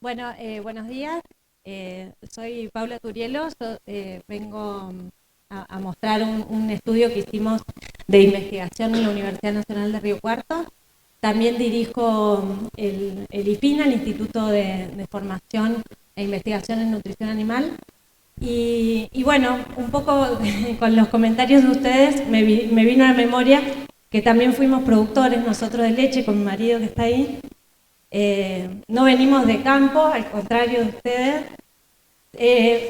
Bueno, buenos días. Soy Paula Turielo. Vengo a mostrar un estudio que hicimos de investigación en la Universidad Nacional de Río Cuarto. También dirijo el IFINA, el Instituto de Formación e Investigación en Nutrición Animal. Y bueno, un poco con los comentarios de ustedes me vino a la memoria que también fuimos productores nosotros de leche con mi marido que está ahí. No venimos de campo, al contrario de ustedes.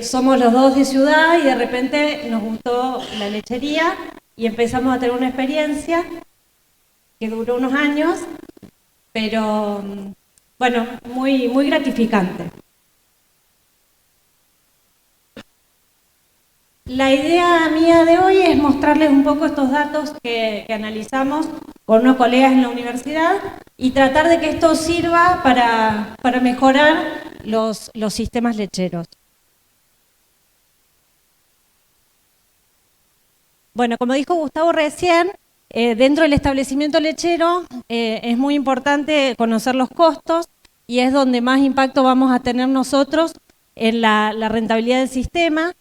Somos los dos de ciudad y de repente nos gustó la lechería y empezamos a tener una experiencia que duró unos años, pero bueno, muy gratificante. La idea mía de hoy es mostrarles un poco estos datos que analizamos con unos colegas en la universidad y tratar de que esto sirva para mejorar los sistemas lecheros. Bueno, como dijo Gustavo recién, dentro del establecimiento lechero es muy importante conocer los costos y es donde más impacto vamos a tener nosotros en la rentabilidad del sistema.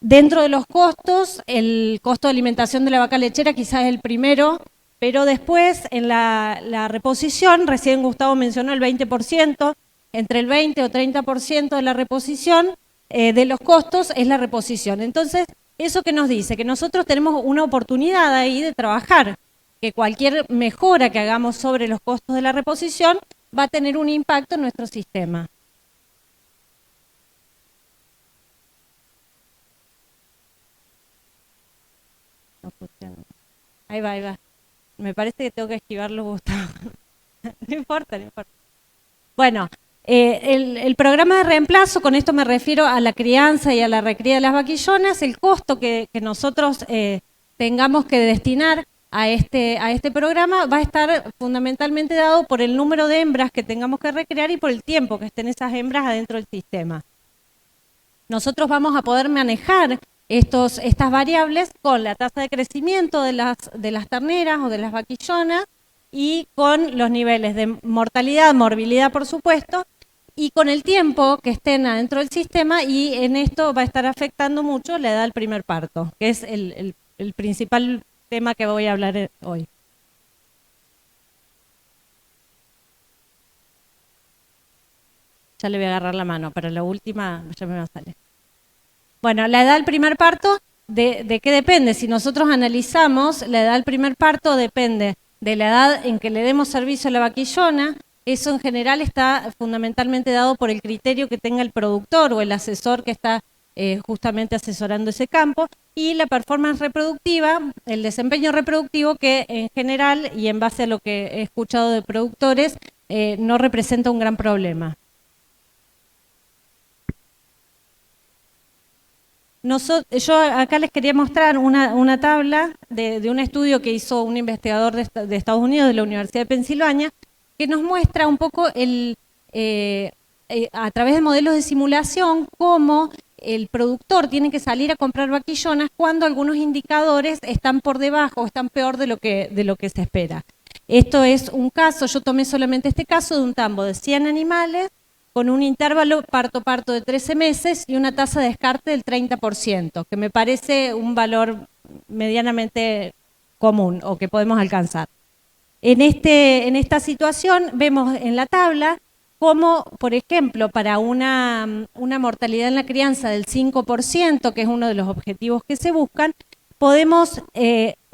Dentro de los costos, el costo de alimentación de la vaca lechera quizás es el primero, pero después en la reposición, recién Gustavo mencionó el 20%, entre el 20 o 30% de la reposición de los costos es la reposición. Entonces, ¿eso qué nos dice? Que nosotros tenemos una oportunidad ahí de trabajar, que cualquier mejora que hagamos sobre los costos de la reposición va a tener un impacto en nuestro sistema. No funciona. Ahí va, ahí va. Me parece que tengo que esquivarlo, Gustavo. No importa, no importa. Bueno, el programa de reemplazo, con esto me refiero a la crianza y a la recría de las vaquillonas, el costo que nosotros tengamos que destinar a este programa va a estar fundamentalmente dado por el número de hembras que tengamos que recrear y por el tiempo que estén esas hembras adentro del sistema. Nosotros vamos a poder manejar estas variables con la tasa de crecimiento de las terneras o de las vaquillonas y con los niveles de mortalidad, morbilidad por supuesto, y con el tiempo que estén adentro del sistema, y en esto va a estar afectando mucho la edad del primer parto, que es el principal tema que voy a hablar hoy. Ya le voy a agarrar la mano, pero la última ya me va a salir. Bueno, la edad del primer parto, ¿de qué depende? Si nosotros analizamos, la edad del primer parto depende de la edad en que le demos servicio a la vaquillona. Eso en general está fundamentalmente dado por el criterio que tenga el productor o el asesor que está justamente asesorando ese campo, y la performance reproductiva, el desempeño reproductivo, que en general y en base a lo que he escuchado de productores no representa un gran problema. Yo acá les quería mostrar una tabla de un estudio que hizo un investigador de Estados Unidos, de la Universidad de Pensilvania, que nos muestra un poco a través de modelos de simulación cómo el productor tiene que salir a comprar vaquillonas cuando algunos indicadores están por debajo o están peor de lo que se espera. Esto es un caso, yo tomé solamente este caso de un tambo de 100 animales con un intervalo parto-parto de 13 meses y una tasa de descarte del 30%, que me parece un valor medianamente común o que podemos alcanzar. En esta situación vemos en la tabla cómo, por ejemplo, para una mortalidad en la crianza del 5%, que es uno de los objetivos que se buscan, podemos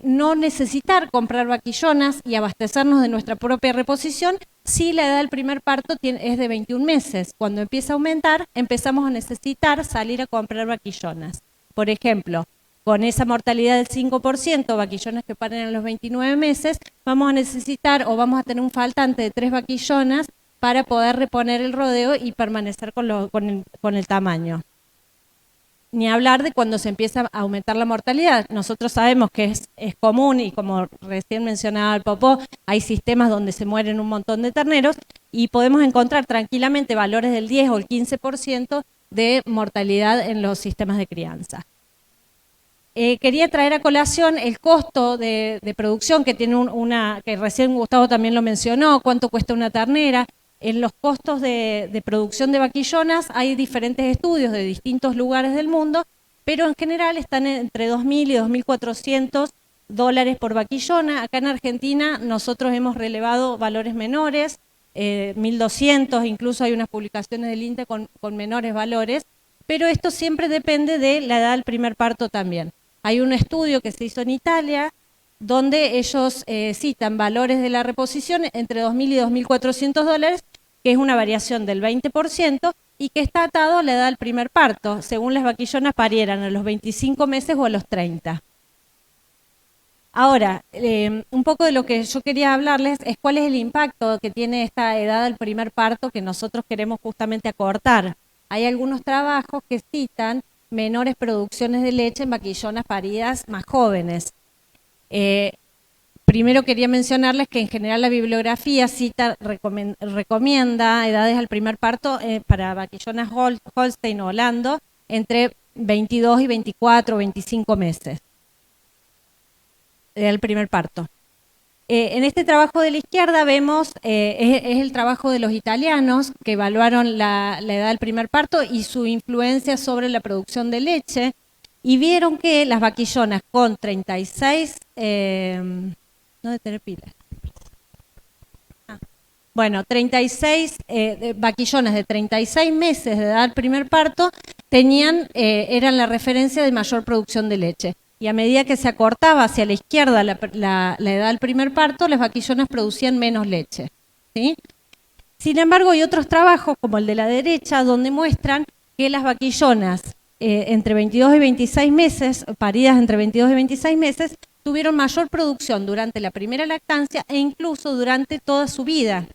no necesitar comprar vaquillonas y abastecernos de nuestra propia reposición si la edad del primer parto es de 21 meses. Cuando empieza a aumentar, empezamos a necesitar salir a comprar vaquillonas. Por ejemplo, con esa mortalidad del 5%, vaquillonas que paren a los 29 meses, vamos a necesitar o vamos a tener un faltante de 3 vaquillonas para poder reponer el rodeo y permanecer con el tamaño. Ni hablar de cuando se empieza a aumentar la mortalidad. Nosotros sabemos que es común, y como recién mencionaba el Popó, hay sistemas donde se mueren un montón de terneros y podemos encontrar tranquilamente valores del 10 o el 15% de mortalidad en los sistemas de crianza. Quería traer a colación el costo de producción que tiene que recién Gustavo también lo mencionó, cuánto cuesta una ternera. En los costos de producción de vaquillonas hay diferentes estudios de distintos lugares del mundo, pero en general están entre 2.000 y 2.400 dólares por vaquillona. Acá en Argentina nosotros hemos relevado valores menores, 1.200, incluso hay unas publicaciones del INTE con menores valores, pero esto siempre depende de la edad del primer parto también. Hay un estudio que se hizo en Italia donde ellos citan valores de la reposición entre 2.000 y 2.400 dólares, que es una variación del 20%, y que está atado a la edad del primer parto, según las vaquillonas parieran a los 25 meses o a los 30. Ahora, un poco de lo que yo quería hablarles es cuál es el impacto que tiene esta edad del primer parto que nosotros queremos justamente acortar. Hay algunos trabajos que citan menores producciones de leche en vaquillonas paridas más jóvenes. Primero quería mencionarles que en general la bibliografía recomienda edades al primer parto para vaquillonas Holstein o Holando entre 22 y 24 o 25 meses del primer parto. En este trabajo de la izquierda vemos, es el trabajo de los italianos que evaluaron la edad del primer parto y su influencia sobre la producción de leche, y vieron que las vaquillonas con 36, no de tener pilas. Bueno, 36 vaquillonas de 36 meses de edad del primer parto eran la referencia de mayor producción de leche. Y a medida que se acortaba hacia la izquierda la edad del primer parto, las vaquillonas producían menos leche, ¿sí? Sin embargo, hay otros trabajos, como el de la derecha, donde muestran que las vaquillonas entre 22 y 26 meses, paridas entre 22 y 26 meses, tuvieron mayor producción durante la primera lactancia e incluso durante toda su vida,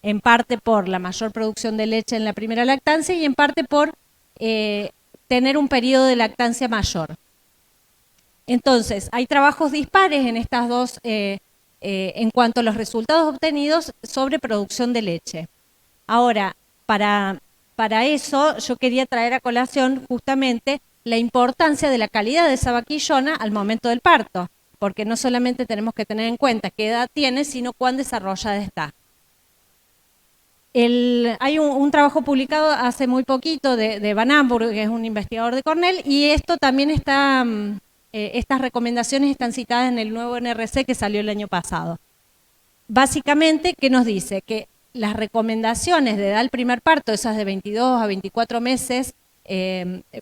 en parte por la mayor producción de leche en la primera lactancia y en parte por tener un periodo de lactancia mayor. Entonces, hay trabajos dispares en estas dos, en cuanto a los resultados obtenidos sobre producción de leche. Ahora, para eso yo quería traer a colación justamente la importancia de la calidad de esa vaquillona al momento del parto, porque no solamente tenemos que tener en cuenta qué edad tiene, sino cuán desarrollada está. Hay un trabajo publicado hace muy poquito de Van Amburg, que es un investigador de Cornell, y esto también está... estas recomendaciones están citadas en el nuevo NRC que salió el año pasado. Básicamente, ¿qué nos dice? Que las recomendaciones de edad al primer parto, esas de 22 a 24 meses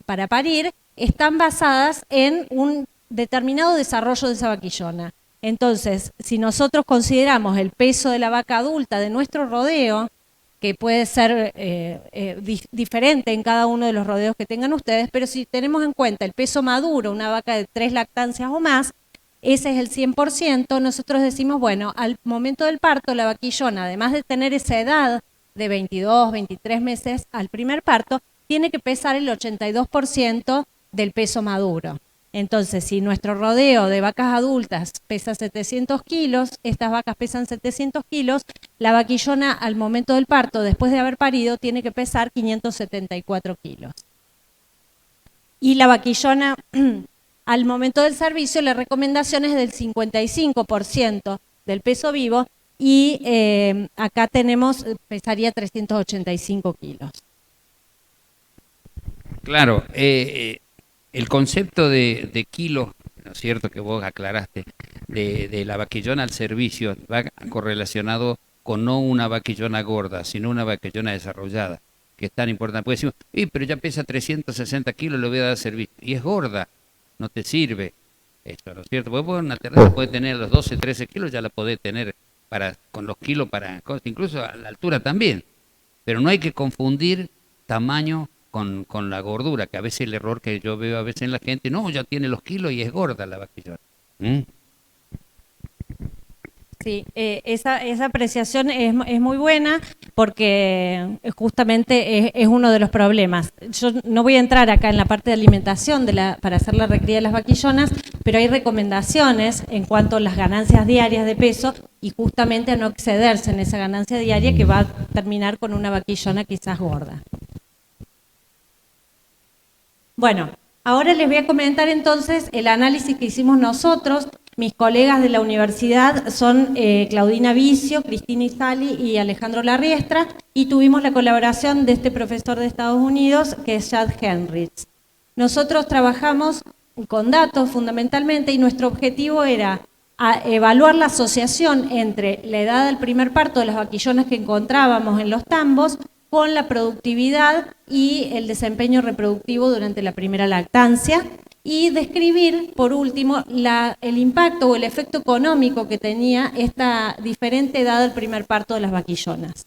para parir, están basadas en un determinado desarrollo de esa vaquillona. Entonces, si nosotros consideramos el peso de la vaca adulta de nuestro rodeo, que puede ser diferente en cada uno de los rodeos que tengan ustedes, pero si tenemos en cuenta el peso maduro, una vaca de 3 lactancias o más, ese es el 100%, nosotros decimos, bueno, al momento del parto, la vaquillona, además de tener esa edad de 22, 23 meses al primer parto, tiene que pesar el 82% del peso maduro. Entonces, si nuestro rodeo de vacas adultas pesa 700 kilos, estas vacas pesan 700 kilos, la vaquillona al momento del parto, después de haber parido, tiene que pesar 574 kilos. Y la vaquillona, al momento del servicio, la recomendación es del 55% del peso vivo y acá pesaría 385 kilos. Claro, el concepto de kilos, ¿no es cierto?, que vos aclaraste, de la vaquillona al servicio, va correlacionado con no una vaquillona gorda, sino una vaquillona desarrollada, que es tan importante. Porque decimos, pero ya pesa 360 kilos, le voy a dar servicio, y es gorda, no te sirve esto, ¿no es cierto? Porque vos una ternera puede tener los 12, 13 kilos, ya la podés tener con los kilos incluso a la altura también, pero no hay que confundir tamaño con la gordura, que a veces el error que yo veo a veces en la gente, no, ya tiene los kilos y es gorda la vaquillona. Sí, esa apreciación es muy buena porque justamente es uno de los problemas. Yo no voy a entrar acá en la parte de alimentación para hacer la recría de las vaquillonas, pero hay recomendaciones en cuanto a las ganancias diarias de peso y justamente a no excederse en esa ganancia diaria que va a terminar con una vaquillona quizás gorda. Bueno, ahora les voy a comentar entonces el análisis que hicimos nosotros Mis colegas de la universidad son Claudina Vicio, Cristina Isali y Alejandro Larriestra, y tuvimos la colaboración de este profesor de Estados Unidos, que es Chad Henrich. Nosotros trabajamos con datos fundamentalmente y nuestro objetivo era evaluar la asociación entre la edad del primer parto de las vaquillonas que encontrábamos en los tambos con la productividad y el desempeño reproductivo durante la primera lactancia, y describir, por último, el impacto o el efecto económico que tenía esta diferente edad del primer parto de las vaquillonas.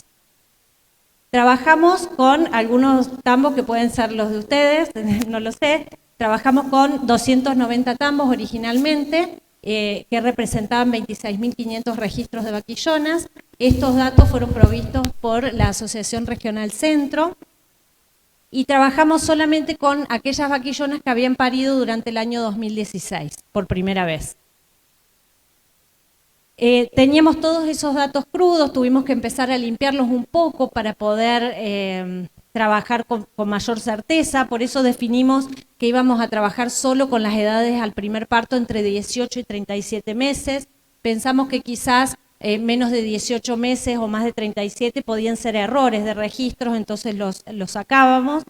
Trabajamos con algunos tambos que pueden ser los de ustedes, no lo sé. Trabajamos con 290 tambos originalmente, que representaban 26.500 registros de vaquillonas. Estos datos fueron provistos por la Asociación Regional Centro, y trabajamos solamente con aquellas vaquillonas que habían parido durante el año 2016, por primera vez. Teníamos todos esos datos crudos, tuvimos que empezar a limpiarlos un poco para poder trabajar con mayor certeza, por eso definimos que íbamos a trabajar solo con las edades al primer parto entre 18 y 37 meses. Pensamos que quizás menos de 18 meses o más de 37 podían ser errores de registros, entonces los sacábamos.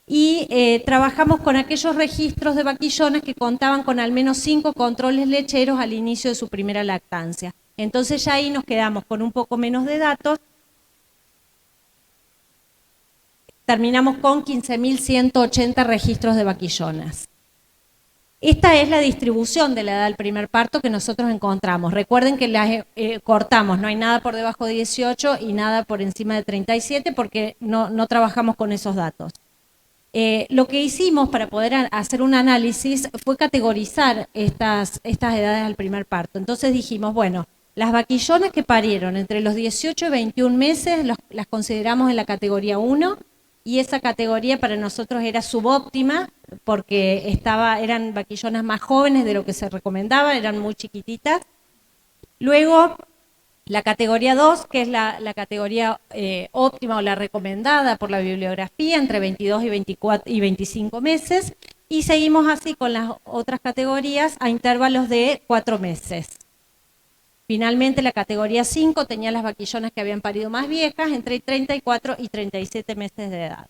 Y trabajamos con aquellos registros de vaquillonas que contaban con al menos 5 controles lecheros al inicio de su primera lactancia. Entonces ya ahí nos quedamos con un poco menos de datos. Terminamos con 15.180 registros de vaquillonas. Esta es la distribución de la edad del primer parto que nosotros encontramos. Recuerden que las cortamos, no hay nada por debajo de 18 y nada por encima de 37 porque no trabajamos con esos datos. Lo que hicimos para poder hacer un análisis fue categorizar estas edades al primer parto. Entonces dijimos, bueno, las vaquillonas que parieron entre los 18 y 21 meses las consideramos en la categoría 1, y esa categoría para nosotros era subóptima porque eran vaquillonas más jóvenes de lo que se recomendaba, eran muy chiquititas. Luego, la categoría 2, que es la categoría óptima o la recomendada por la bibliografía, entre 22 y 25 meses, y seguimos así con las otras categorías a intervalos de 4 meses. Finalmente, la categoría 5 tenía las vaquillonas que habían parido más viejas, entre 34 y 37 meses de edad.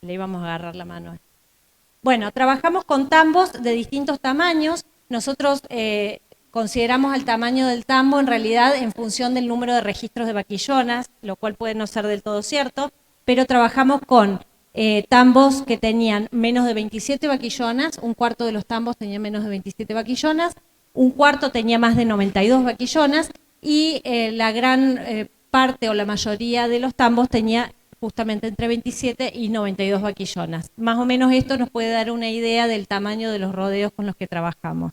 Le íbamos a agarrar la mano. Bueno, trabajamos con tambos de distintos tamaños. Nosotros consideramos el tamaño del tambo en realidad en función del número de registros de vaquillonas, lo cual puede no ser del todo cierto, pero trabajamos con tambos que tenían menos de 27 vaquillonas, un cuarto de los tambos tenía menos de 27 vaquillonas, un cuarto tenía más de 92 vaquillonas, y la gran parte o la mayoría de los tambos tenía justamente entre 27 y 92 vaquillonas. Más o menos esto nos puede dar una idea del tamaño de los rodeos con los que trabajamos.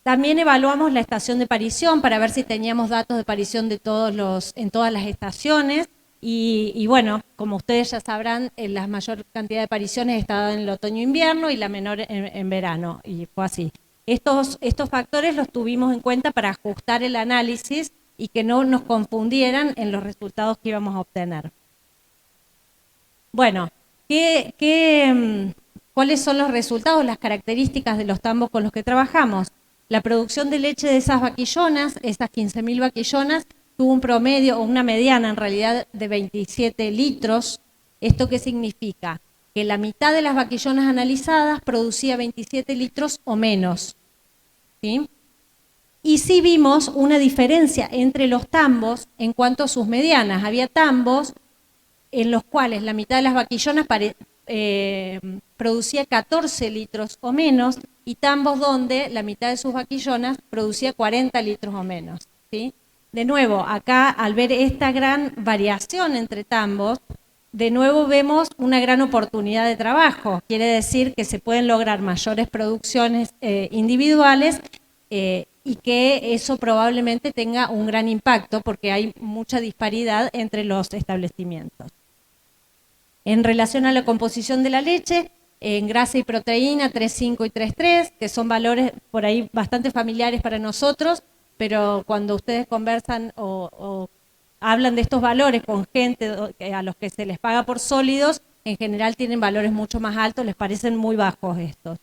También evaluamos la estación de parición para ver si teníamos datos de parición en todas las estaciones. Y bueno, como ustedes ya sabrán, la mayor cantidad de pariciones estaba en el otoño-invierno y la menor en verano, y fue así. Estos factores los tuvimos en cuenta para ajustar el análisis y que no nos confundieran en los resultados que íbamos a obtener. Bueno, ¿cuáles son los resultados, las características de los tambos con los que trabajamos? La producción de leche de esas vaquillonas, esas 15.000 vaquillonas, tuvo un promedio, o una mediana en realidad, de 27 litros. ¿Esto qué significa? Que la mitad de las vaquillonas analizadas producía 27 litros o menos, ¿sí? Y sí vimos una diferencia entre los tambos en cuanto a sus medianas. Había tambos en los cuales la mitad de las vaquillonas producía 14 litros o menos, y tambos donde la mitad de sus vaquillonas producía 40 litros o menos, ¿sí? De nuevo, acá al ver esta gran variación entre tambos, de nuevo vemos una gran oportunidad de trabajo. Quiere decir que se pueden lograr mayores producciones individuales, y que eso probablemente tenga un gran impacto porque hay mucha disparidad entre los establecimientos. En relación a la composición de la leche, en grasa y proteína 3,5 y 3,3, que son valores por ahí bastante familiares para nosotros, pero cuando ustedes conversan o hablan de estos valores con gente a los que se les paga por sólidos, en general tienen valores mucho más altos, les parecen muy bajos estos.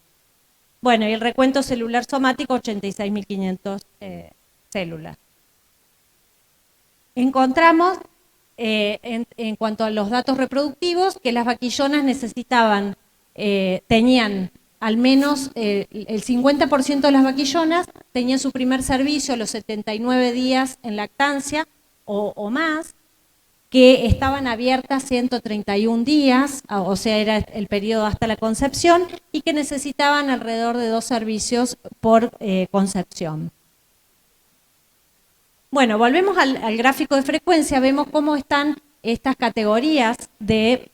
Bueno, y el recuento celular somático, 86.500 células. Encontramos, en cuanto a los datos reproductivos, que las vaquillonas necesitaban, tenían al menos el 50% de las vaquillonas tenían su primer servicio a los 79 días en lactancia o más, que estaban abiertas 131 días, o sea, era el periodo hasta la concepción, y que necesitaban alrededor de 2 servicios por concepción. Bueno, volvemos al gráfico de frecuencia, vemos cómo están estas categorías de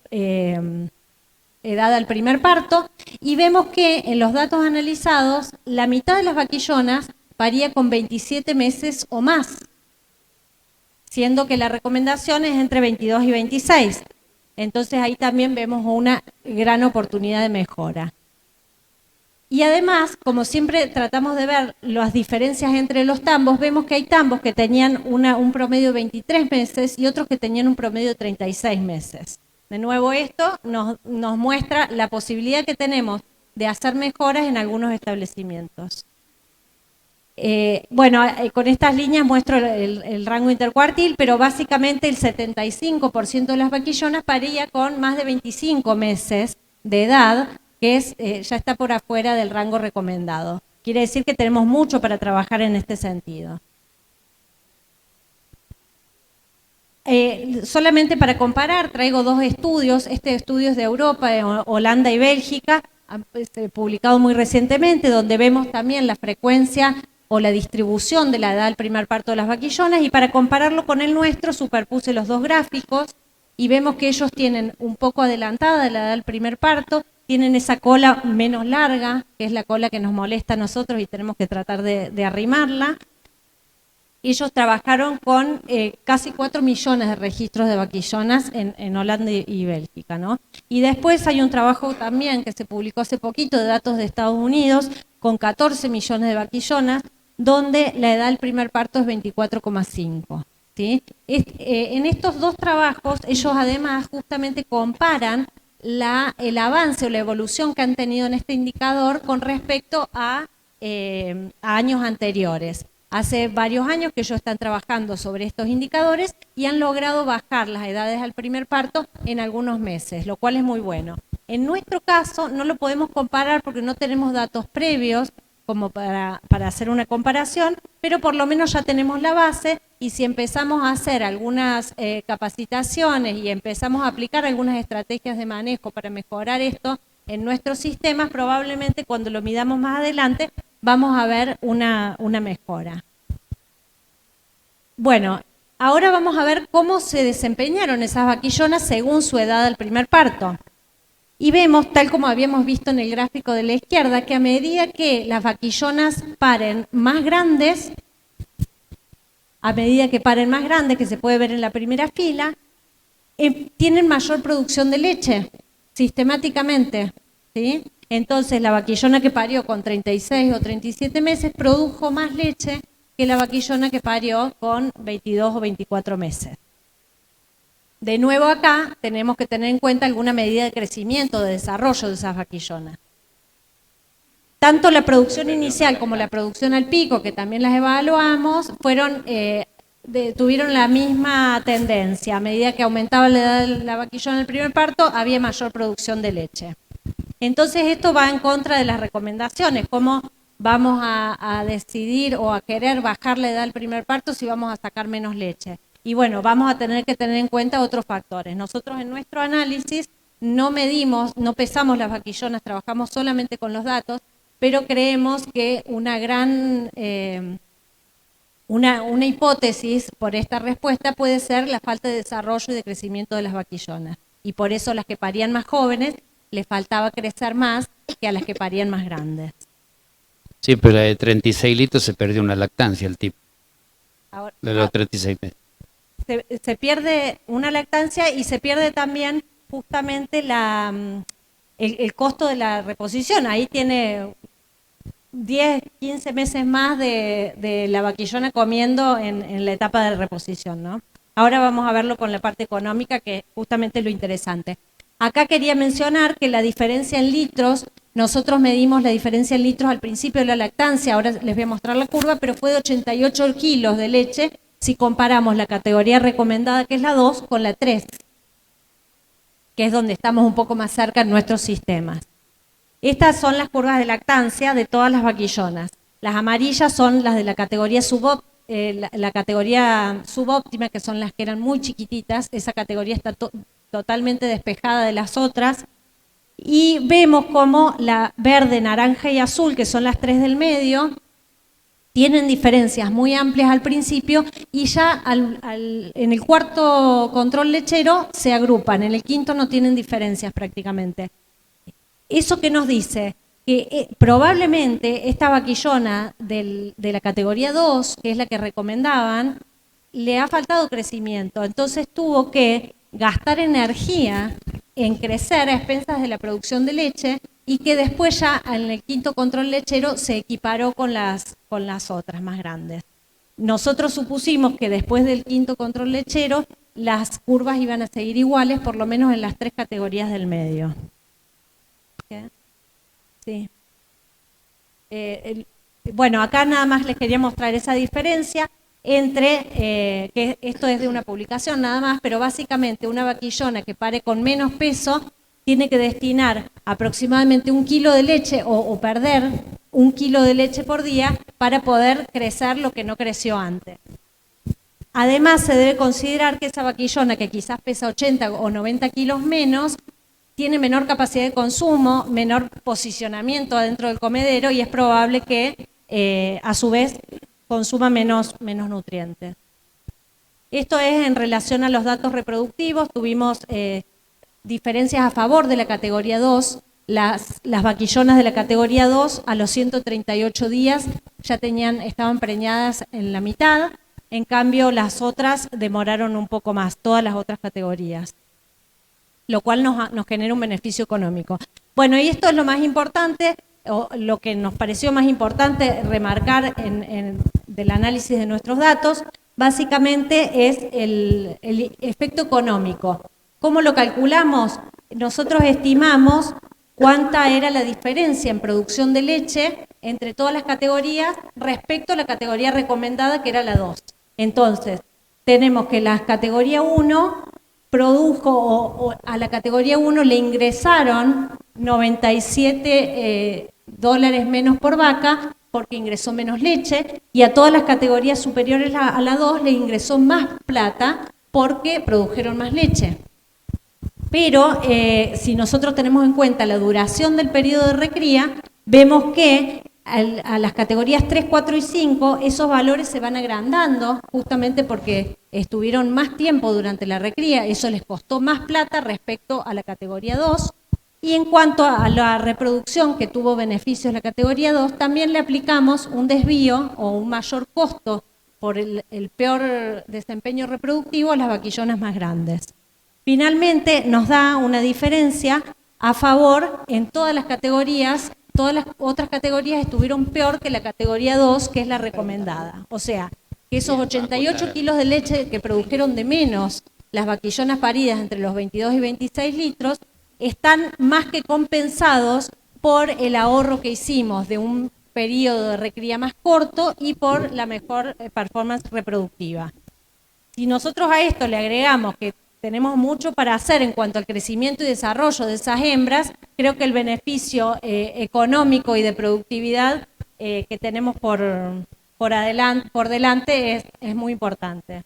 edad al primer parto, y vemos que en los datos analizados, la mitad de las vaquillonas paría con 27 meses o más, siendo que la recomendación es entre 22 y 26. Entonces ahí también vemos una gran oportunidad de mejora. Y además, como siempre tratamos de ver las diferencias entre los tambos, vemos que hay tambos que tenían un promedio de 23 meses y otros que tenían un promedio de 36 meses. De nuevo, esto nos muestra la posibilidad que tenemos de hacer mejoras en algunos establecimientos. Bueno, con estas líneas muestro el rango intercuartil, pero básicamente el 75% de las vaquillonas paría con más de 25 meses de edad, que ya está por afuera del rango recomendado. Quiere decir que tenemos mucho para trabajar en este sentido. Solamente para comparar, traigo 2 estudios. Este estudio es de Europa, de Holanda y Bélgica, publicado muy recientemente, donde vemos también la frecuencia o la distribución de la edad del primer parto de las vaquillonas, y para compararlo con el nuestro superpuse los 2 gráficos y vemos que ellos tienen un poco adelantada la edad del primer parto, tienen esa cola menos larga, que es la cola que nos molesta a nosotros y tenemos que tratar de arrimarla. Ellos trabajaron con casi 4 millones de registros de vaquillonas en Holanda y Bélgica, ¿no? Y después hay un trabajo también que se publicó hace poquito de datos de Estados Unidos con 14 millones de vaquillonas, donde la edad del primer parto es 24,5. ¿Sí? En estos 2 trabajos, ellos además justamente comparan el avance o la evolución que han tenido en este indicador con respecto a años anteriores. Hace varios años que ellos están trabajando sobre estos indicadores y han logrado bajar las edades al primer parto en algunos meses, lo cual es muy bueno. En nuestro caso no lo podemos comparar porque no tenemos datos previos como para hacer una comparación, pero por lo menos ya tenemos la base, y si empezamos a hacer algunas capacitaciones y empezamos a aplicar algunas estrategias de manejo para mejorar esto en nuestros sistemas, probablemente cuando lo midamos más adelante vamos a ver una mejora. Bueno, ahora vamos a ver cómo se desempeñaron esas vaquillonas según su edad al primer parto. Y vemos, tal como habíamos visto en el gráfico de la izquierda, que a medida que las vaquillonas paren más grandes, que se puede ver en la primera fila, tienen mayor producción de leche, sistemáticamente, ¿sí? Entonces la vaquillona que parió con 36 o 37 meses produjo más leche que la vaquillona que parió con 22 o 24 meses. De nuevo acá tenemos que tener en cuenta alguna medida de crecimiento, de desarrollo de esas vaquillonas. Tanto la producción inicial como la producción al pico, que también las evaluamos, tuvieron la misma tendencia. A medida que aumentaba la edad de la vaquillona en el primer parto, había mayor producción de leche. Entonces esto va en contra de las recomendaciones. ¿Cómo vamos a decidir o a querer bajar la edad del primer parto si vamos a sacar menos leche? Y bueno, vamos a tener que tener en cuenta otros factores. Nosotros en nuestro análisis no medimos, no pesamos las vaquillonas, trabajamos solamente con los datos, pero creemos que una gran, una hipótesis por esta respuesta puede ser la falta de desarrollo y de crecimiento de las vaquillonas. Y por eso las que parían más jóvenes les faltaba crecer más que a las que parían más grandes. Sí, pero de 36 litros se perdió una lactancia el tipo, de los 36 meses. Se pierde una lactancia y se pierde también justamente el costo de la reposición. Ahí tiene 10, 15 meses más de la vaquillona comiendo en la etapa de reposición, ¿no? Ahora vamos a verlo con la parte económica, que es justamente lo interesante. Acá quería mencionar que la diferencia en litros, nosotros medimos la diferencia en litros al principio de la lactancia, ahora les voy a mostrar la curva, pero fue de 88 kilos de leche si comparamos la categoría recomendada, que es la 2, con la 3, que es donde estamos un poco más cerca en nuestros sistemas. Estas son las curvas de lactancia de todas las vaquillonas. Las amarillas son las de la categoría la categoría subóptima, que son las que eran muy chiquititas. Esa categoría está totalmente despejada de las otras. Y vemos como la verde, naranja y azul, que son las 3 del medio, tienen diferencias muy amplias al principio y ya en el cuarto control lechero se agrupan, en el quinto no tienen diferencias prácticamente. ¿Eso qué nos dice? Que probablemente esta vaquillona de la categoría 2, que es la que recomendaban, le ha faltado crecimiento, entonces tuvo que gastar energía en crecer a expensas de la producción de leche y que después ya en el quinto control lechero se equiparó con las otras más grandes. Nosotros supusimos que después del quinto control lechero las curvas iban a seguir iguales, por lo menos en las 3 categorías del medio. ¿Qué? Sí. Bueno, acá nada más les quería mostrar esa diferencia entre, que esto es de una publicación nada más, pero básicamente una vaquillona que pare con menos peso tiene que destinar aproximadamente 1 kilo de leche o perder 1 kilo de leche por día para poder crecer lo que no creció antes. Además, se debe considerar que esa vaquillona, que quizás pesa 80 o 90 kilos menos, tiene menor capacidad de consumo, menor posicionamiento adentro del comedero y es probable que a su vez consuma menos nutrientes. Esto es en relación a los datos reproductivos. Tuvimos diferencias a favor de la categoría 2. Las vaquillonas de la categoría 2 a los 138 días ya estaban preñadas en la mitad, en cambio las otras demoraron un poco más, todas las otras categorías, lo cual nos genera un beneficio económico. Bueno, y esto es lo más importante, o lo que nos pareció más importante remarcar del análisis de nuestros datos, básicamente es el efecto económico. ¿Cómo lo calculamos? Nosotros estimamos cuánta era la diferencia en producción de leche entre todas las categorías respecto a la categoría recomendada, que era la 2. Entonces, tenemos que la categoría 1 produjo, o a la categoría 1 le ingresaron 97 dólares menos por vaca, porque ingresó menos leche, y a todas las categorías superiores a la 2 le ingresó más plata, porque produjeron más leche. Pero si nosotros tenemos en cuenta la duración del periodo de recría, vemos que a las categorías 3, 4 y 5 esos valores se van agrandando justamente porque estuvieron más tiempo durante la recría, eso les costó más plata respecto a la categoría 2. Y en cuanto a la reproducción, que tuvo beneficios la categoría 2, también le aplicamos un desvío o un mayor costo por el peor desempeño reproductivo a las vaquillonas más grandes. Finalmente nos da una diferencia a favor en todas las categorías. Todas las otras categorías estuvieron peor que la categoría 2, que es la recomendada. O sea, que esos 88 kilos de leche que produjeron de menos las vaquillonas paridas entre los 22 y 26 litros, están más que compensados por el ahorro que hicimos de un periodo de recría más corto y por la mejor performance reproductiva. Si nosotros a esto le agregamos que tenemos mucho para hacer en cuanto al crecimiento y desarrollo de esas hembras, creo que el beneficio económico y de productividad que tenemos por delante es muy importante.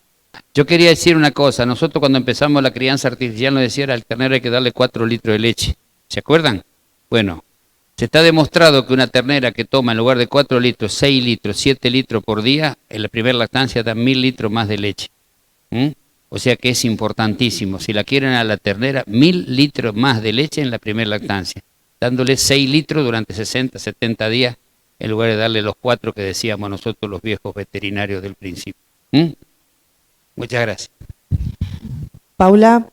Yo quería decir una cosa. Nosotros cuando empezamos la crianza artificial nos decía al ternero hay que darle 4 litros de leche. ¿Se acuerdan? Bueno, se está demostrado que una ternera que toma en lugar de 4 litros, 6 litros, 7 litros por día, en la primera lactancia da 1000 litros más de leche. O sea que es importantísimo. Si la quieren a la ternera, 1000 litros más de leche en la primera lactancia, dándole 6 litros durante 60, 70 días, en lugar de darle los 4 que decíamos nosotros los viejos veterinarios del principio. Muchas gracias. Paula,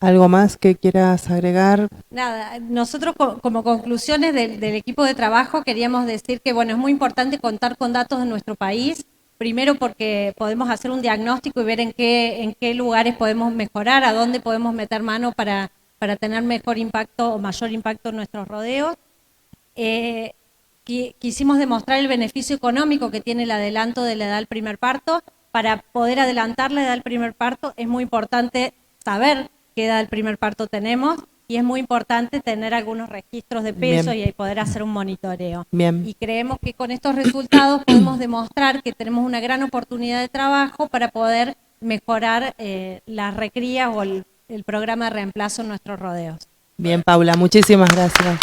¿algo más que quieras agregar? Nada, nosotros como conclusiones del equipo de trabajo queríamos decir que bueno, es muy importante contar con datos de nuestro país, primero porque podemos hacer un diagnóstico y ver en qué lugares podemos mejorar, a dónde podemos meter mano para para tener mejor impacto o mayor impacto en nuestros rodeos. Quisimos demostrar el beneficio económico que tiene el adelanto de la edad del primer parto. Para poder adelantar la edad del primer parto es muy importante saber qué edad del primer parto tenemos y es muy importante tener algunos registros de peso y poder hacer un monitoreo. Bien. Y creemos que con estos resultados podemos demostrar que tenemos una gran oportunidad de trabajo para poder mejorar la recría o el programa de reemplazo en nuestros rodeos. Bien, Paula, muchísimas gracias.